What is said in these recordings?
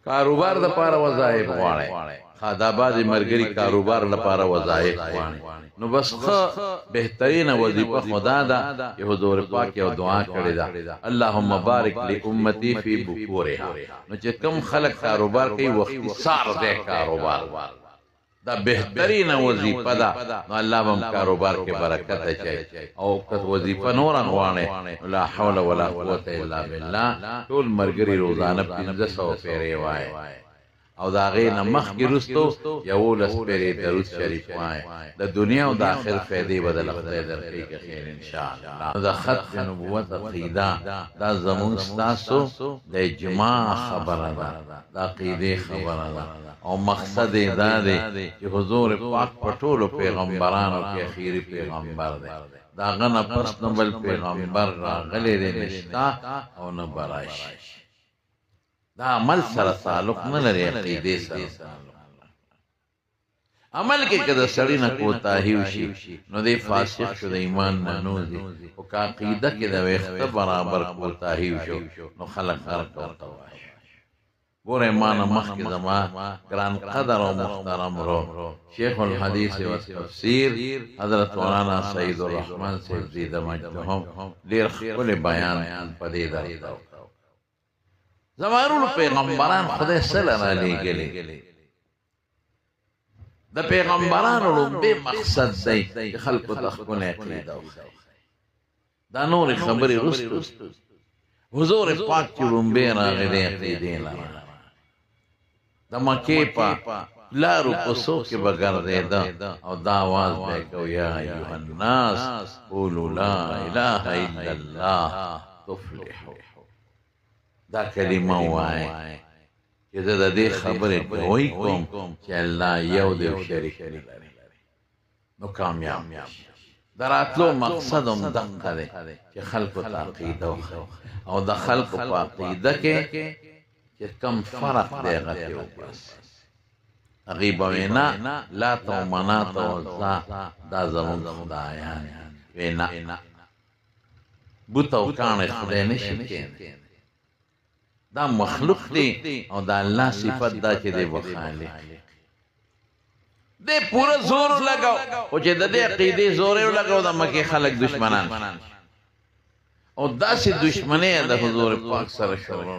کاروبار د پاره وظایف غواړي دا بعضې ملګري کاروبار لپاره وظایف غواړي نو بس ښه بهترینه وظیفه خدا ده چې حضور پاک یو دعا کړې ده اللهم بارک لامتی فی بکورها نو چې کوم خلک کاروبار کوي وختي سار دی کاروبار دا بهترینه وظیفه ده نو الله به هم کاروبار کې برکت اچوي او که وظیفه نوره غواړې لا حول ولا قوة الا بالله ټول ملګري روزانه 1500 پیرې وایي او دا غي نه مخکې رستو یولس پیرې درود شریف وایي د دنیا او د آخرت فایدې به د خدای درکړي که خیر ان شاء الله د ختم نبوت عقیده دا زموږ ستاسو د اجماع خبره ده د عقیدې خبره ده او مقصد یې دا دی چې حضور پاک په ټولو پیغمبرانو کې اخیری پیغمبر دی د هغه نه پس نه بل پیغمبر راغلی دی نشته او نه به راشي دا عمل سره تعلق نه لري عقیدې سره عمل کې که د سړي نه کوتاهي وشي نو دی فاسق شو د ایمان نه نوځي خو که عقیده کې د ویښته برابر کوتاهي وشو نو خلک غرق ورته وایي ګوره ما نه مخکې زما ګران قدر او محترم رو شیخ الحدیث و تفسیر حضرت مولانا سید الرحمن صاحب زید مجدهم ډېر ښکلی بیان په دې درته زمانو پیغمبران خدای سره را لېږلي د پیغمبرانو لومبی مقصد دی چې خلکو ته ښکلی عقیده وښایي دا نورې خبرې رستو حضور پاک چې لومبی راغلی عقیدې لره د مکې په لارو کوڅو کې به ګرځېده او دا آواز به یې کو یا ایها الناس قولوا لا اله الا الله تفلحوا دا کلمه وایي چې زه د دې خبرې ګوی کوم چې الله یو دی او شریک نه لري نو کامیاب د راتلو مقصد هم دقه دی چې خلکو ته عقیده وښایي او د خلکو په عقیده کې چې کم فرق دی هغه ترې وباسي هغې به وي نه لات او منات او عزا دا زموږ خدایان وی نه بوت او کاڼی خدای نشي کېدی دا مخلوق دی او دا الله صفت دا چې دی بخالق دی پورا زور لګاو او چې د دې عقیدې زور یې لګاو د مکې خلک دشمنان او داسې دشمنۍ د حضور پاک سره شروع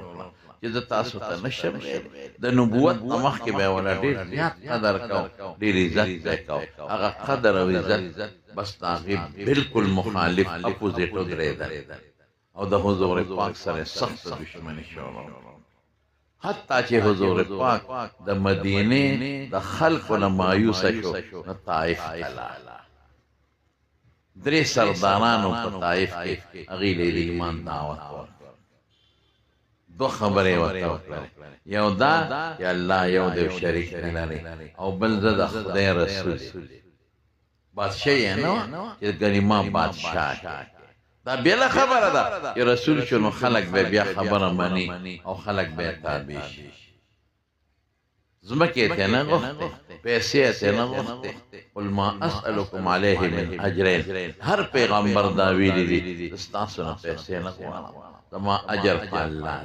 چې د تاسو ته نشم د نبوت په مخ کې به ولا ډېر زیات قدر کو ډېر عزت به کو هغه قدر او عزت بس د هغې بلکل مخالف اپوزیټ ودرېده او د حضور پاک سره سخت دشمنی شروع حتی چې حضور پاک د مدینه د خلکو نه مایوسه شو نو طائف ته لاړ درې سردارانو په طائف کې هغې له د ایمان دعوت ورکړ دو خبرې ورته وکړلې یو دا چې الله یو دی او شریک نه لري او بل زه د خدای رسول بادشاه یې نه چې ګنې ما بادشاه دا بیله خبره ده چې رسول شو نو خلک به بیا خبره مني او خلک به تابع شي ځمکې ته نه غوښتې پیسې ته نه غوښتې قل ما اسألکم علیه من اجرین هر پیغمبر دا ویلي دي ستاسو نه پیسې نه غواړم زما اجر په الله